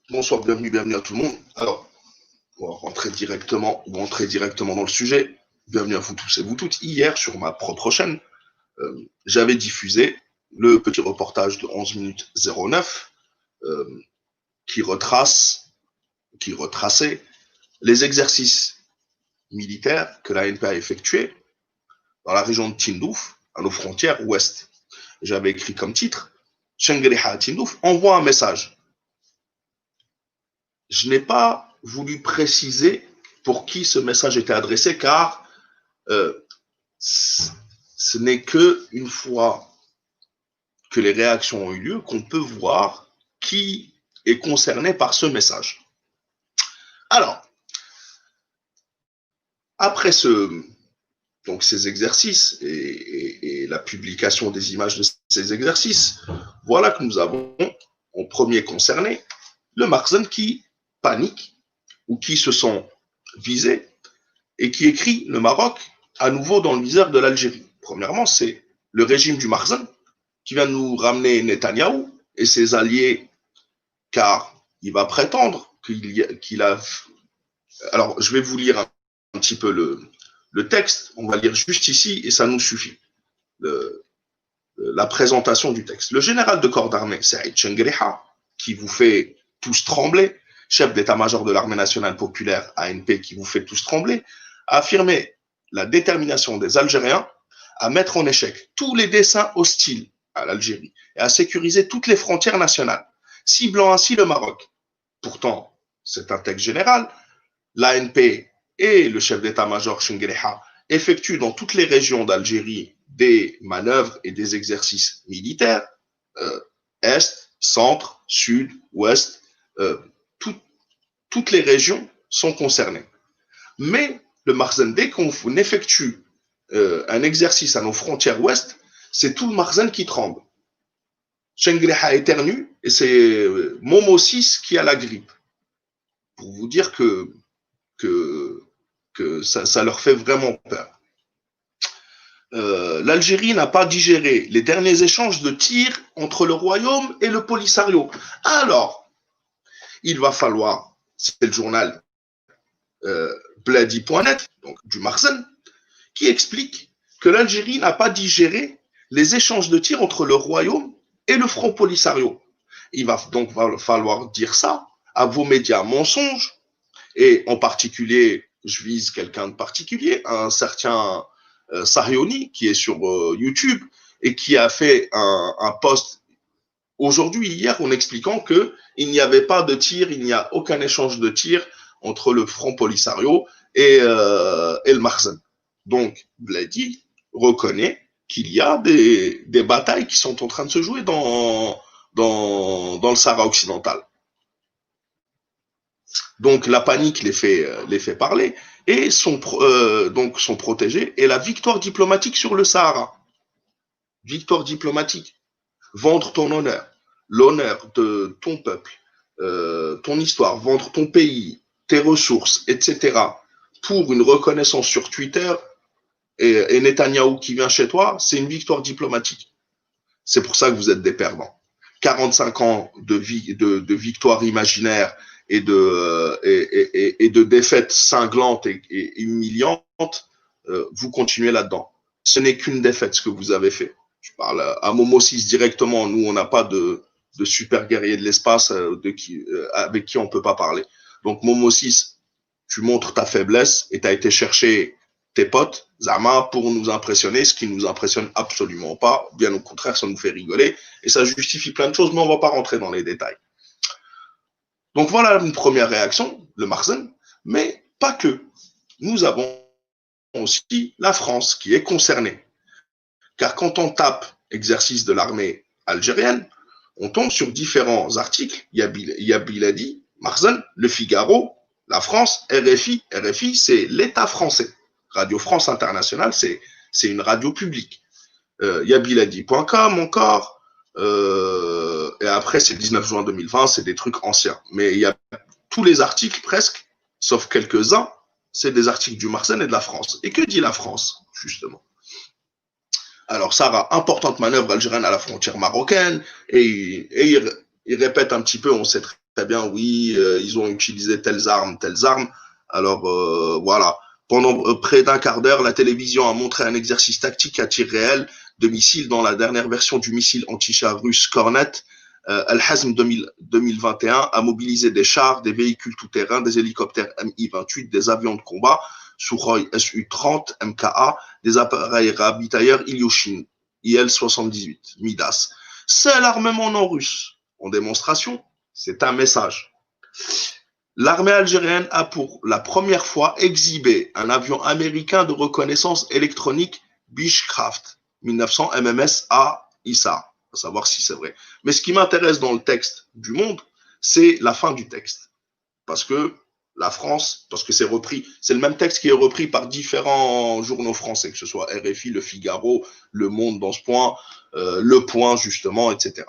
Bonsoir, bienvenue à tout le monde. Alors, on va rentrer directement dans le sujet. Bienvenue à vous tous et vous toutes. Hier, sur ma propre chaîne, j'avais diffusé le petit reportage de 11 minutes 09 euh, qui retraçait les exercices militaires que la NP a effectués dans la région de Tindouf, à nos frontières ouest. J'avais écrit comme titre Shengriha Tindouf envoie un message. Je n'ai pas voulu préciser pour qui ce message était adressé car euh, ce n'est que une fois que les réactions ont eu lieu qu'on peut voir qui est concerné par ce message. Alors, après ces exercices et la publication des images de ces exercices, voilà que nous avons en premier concerné le Marzen qui panique ou qui se sent visé et qui écrit le Maroc à nouveau dans le viseur de l'Algérie. Premièrement, c'est le régime du Marzen qui vient nous ramener Netanyahou et ses alliés, car il va prétendre qu'il a. Alors, je vais vous lire un petit peu le texte. On va lire juste ici et ça nous suffit. La présentation du texte. Le général de corps d'armée, Saïd Chengriha, qui vous fait tous trembler, chef d'état-major de l'armée nationale populaire, ANP, qui vous fait tous trembler, a affirmé la détermination des Algériens à mettre en échec tous les desseins hostiles à l'Algérie et à sécuriser toutes les frontières nationales, ciblant ainsi le Maroc. Pourtant, c'est un texte général. L'ANP et le chef d'état-major Chengriha effectuent dans toutes les régions d'Algérie des manœuvres et des exercices militaires, Est, Centre, Sud, Ouest, tout, toutes les régions sont concernées. Mais le Marzen, dès qu'on effectue un exercice à nos frontières ouest, c'est tout le Marzen qui tremble. Chengriha éternue et c'est Momo 6 qui a la grippe. Pour vous dire que ça leur fait vraiment peur. L'Algérie n'a pas digéré les derniers échanges de tirs entre le Royaume et le Polisario. Alors, il va falloir, c'est le journal Bladi.net, donc du Marzen, qui explique que l'Algérie n'a pas digéré les échanges de tirs entre le Royaume et le Front Polisario. Il va donc falloir dire ça à vos médias mensonges, et en particulier, je vise quelqu'un de particulier, un certain Sahrioni, qui est sur YouTube, et qui a fait un post aujourd'hui, hier, en expliquant qu'il n'y avait pas de tir, il n'y a aucun échange de tir entre le Front Polisario et le Marzen. Donc, Bladi reconnaît qu'il y a des batailles qui sont en train de se jouer dans le Sahara occidental. Donc, la panique les fait parler et donc sont protégés. Et la victoire diplomatique sur le Sahara. Victoire diplomatique. Vendre ton honneur, l'honneur de ton peuple, ton histoire, vendre ton pays, tes ressources, etc. pour une reconnaissance sur Twitter et Netanyahou qui vient chez toi, c'est une victoire diplomatique. C'est pour ça que vous êtes des perdants. 45 ans de victoire imaginaire et de défaites cinglantes et humiliantes, vous continuez là-dedans. Ce n'est qu'une défaite ce que vous avez fait. Je parle à Momo 6 directement. Nous, on n'a pas de super guerrier de l'espace avec qui on ne peut pas parler. Donc, Momo 6, tu montres ta faiblesse et tu as été chercher tes potes, Zama, pour nous impressionner, ce qui ne nous impressionne absolument pas. Bien au contraire, ça nous fait rigoler et ça justifie plein de choses, mais on ne va pas rentrer dans les détails. Donc voilà une première réaction, le Marzen, mais pas que. Nous avons aussi la France qui est concernée. Car quand on tape exercice de l'armée algérienne, on tombe sur différents articles. Il y a Biladi, Marzen, Le Figaro, la France, RFI. RFI, c'est l'État français. Radio France Internationale, c'est une radio publique. Il y a biladi.com encore. Et après, c'est le 19 juin 2020, c'est des trucs anciens. Mais il y a tous les articles presque, sauf quelques-uns, c'est des articles du Marzen et de la France. Et que dit la France, justement? Alors, Sarah, importante manœuvre algérienne à la frontière marocaine, et il répète un petit peu, on sait très très bien, oui, ils ont utilisé telles armes, telles armes. Alors, voilà. Pendant près d'un quart d'heure, la télévision a montré un exercice tactique à tir réel de missiles dans la dernière version du missile anti-char russe Kornet. Al-Hazm 2021 a mobilisé des chars, des véhicules tout-terrain, des hélicoptères Mi-28, des avions de combat Sukhoi Su-30 MKA, des appareils ravitailleurs Ilyushin IL-78 Midas. C'est l'armement non russe. En démonstration, c'est un message. L'armée algérienne a pour la première fois exhibé un avion américain de reconnaissance électronique Beechcraft 1900 MMS A Issa. À savoir si c'est vrai. Mais ce qui m'intéresse dans le texte du Monde, c'est la fin du texte. Parce que la France, parce que c'est repris, c'est le même texte qui est repris par différents journaux français, que ce soit RFI, Le Figaro, Le Monde dans ce point, Le Point justement, etc.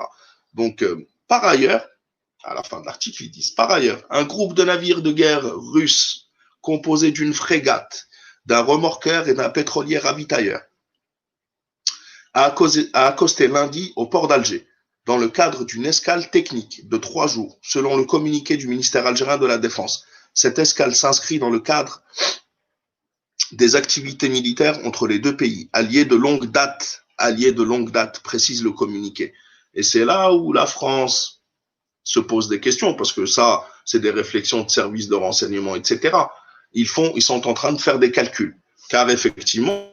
Donc, par ailleurs, à la fin de l'article, ils disent, par ailleurs, un groupe de navires de guerre russes composé d'une frégate, d'un remorqueur et d'un pétrolier ravitailleur a accosté lundi au port d'Alger, dans le cadre d'une escale technique de 3 jours, selon le communiqué du ministère algérien de la Défense. Cette escale s'inscrit dans le cadre des activités militaires entre les deux pays, alliés de longue date, précise le communiqué. Et c'est là où la France se pose des questions, parce que ça, c'est des réflexions de services de renseignement, etc. Ils sont en train de faire des calculs, car effectivement,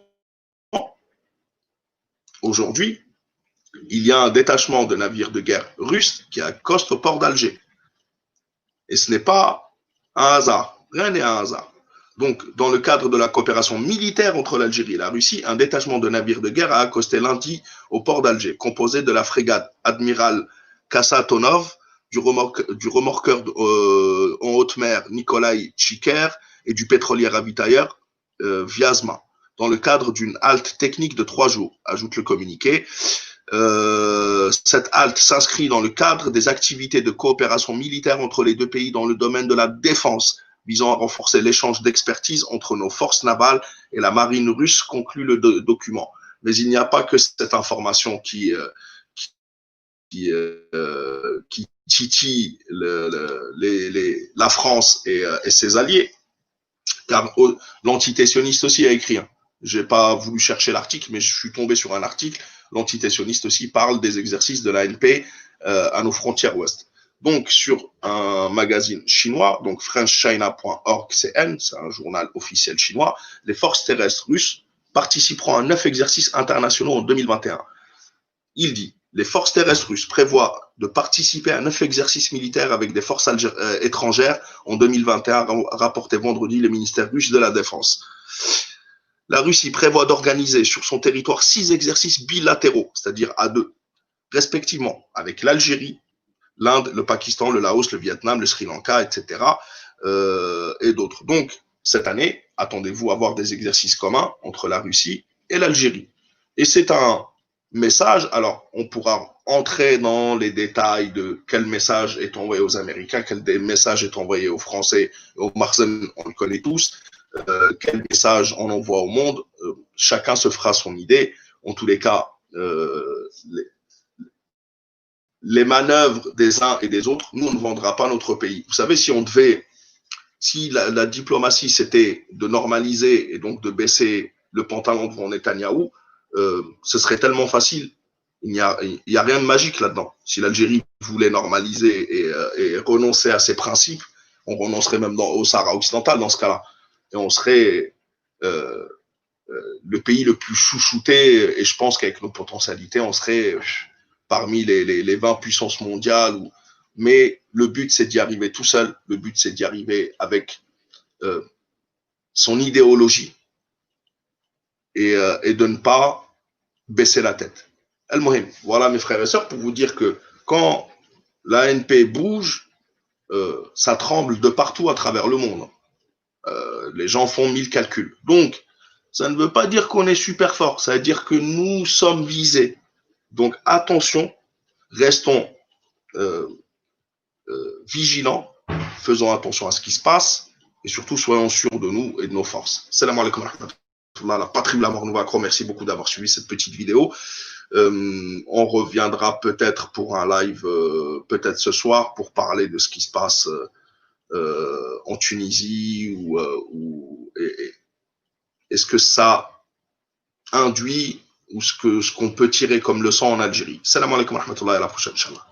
aujourd'hui, il y a un détachement de navires de guerre russes qui accoste au port d'Alger. Et ce n'est pas un hasard. Rien n'est un hasard. Donc, dans le cadre de la coopération militaire entre l'Algérie et la Russie, un détachement de navires de guerre a accosté lundi au port d'Alger, composé de la frégate Admiral Kassatonov, du remorqueur en haute mer Nikolai Tchiker et du pétrolier ravitailleur Vyazma, dans le cadre d'une halte technique de 3 jours, ajoute le communiqué. Cette halte s'inscrit dans le cadre des activités de coopération militaire entre les deux pays dans le domaine de la défense, visant à renforcer l'échange d'expertise entre nos forces navales et la marine russe, conclut le document. Mais il n'y a pas que cette information qui titille la France et ses alliés, car l'entité sioniste aussi a écrit. Je n'ai pas voulu chercher l'article, mais je suis tombé sur un article. L'entité sioniste aussi parle des exercices de l'ANP à nos frontières ouest. Donc, sur un magazine chinois, donc frenchchina.org.cn, c'est un journal officiel chinois, les forces terrestres russes participeront à 9 exercices internationaux en 2021. Il dit, les forces terrestres russes prévoient de participer à 9 exercices militaires avec des forces étrangères en 2021, rapporté vendredi le ministère russe de la Défense. La Russie prévoit d'organiser sur son territoire 6 exercices bilatéraux, c'est-à-dire à 2, respectivement avec l'Algérie, l'Inde, le Pakistan, le Laos, le Vietnam, le Sri Lanka, etc. Et d'autres. Donc, cette année, attendez-vous à avoir des exercices communs entre la Russie et l'Algérie. Et c'est un message, alors on pourra entrer dans les détails de quel message est envoyé aux Américains, quel message est envoyé aux Français, aux Marseillais, on le connaît tous, quel message on envoie au monde, chacun se fera son idée. En tous les cas, les manœuvres des uns et des autres, nous, on ne vendra pas notre pays. Vous savez, si la diplomatie, c'était de normaliser et donc de baisser le pantalon devant Netanyahou, ce serait tellement facile. Il n'y a rien de magique là-dedans. Si l'Algérie voulait normaliser et renoncer à ses principes, on renoncerait même au Sahara occidental dans ce cas-là. Et on serait le pays le plus chouchouté, et je pense qu'avec nos potentialités, on serait parmi les 20 puissances mondiales. Mais le but, c'est d'y arriver tout seul. Le but, c'est d'y arriver avec son idéologie et de ne pas baisser la tête. El-Mohim, voilà mes frères et sœurs, pour vous dire que quand l'ANP bouge, ça tremble de partout à travers le monde. Les gens font 1000 calculs. Donc, ça ne veut pas dire qu'on est super fort, ça veut dire que nous sommes visés. Donc, attention, restons vigilants, faisons attention à ce qui se passe, et surtout, soyons sûrs de nous et de nos forces. Salam alaikum wa rahmatullah, la patrie de la mort nous va. Merci beaucoup d'avoir suivi cette petite vidéo. On reviendra peut-être pour un live, peut-être ce soir, pour parler de ce qui se passe en Tunisie ou est-ce que ça induit ou ce qu'on peut tirer comme leçon en Algérie. Salam alaikum wa rahmatullahi, à la prochaine, Inch'Allah.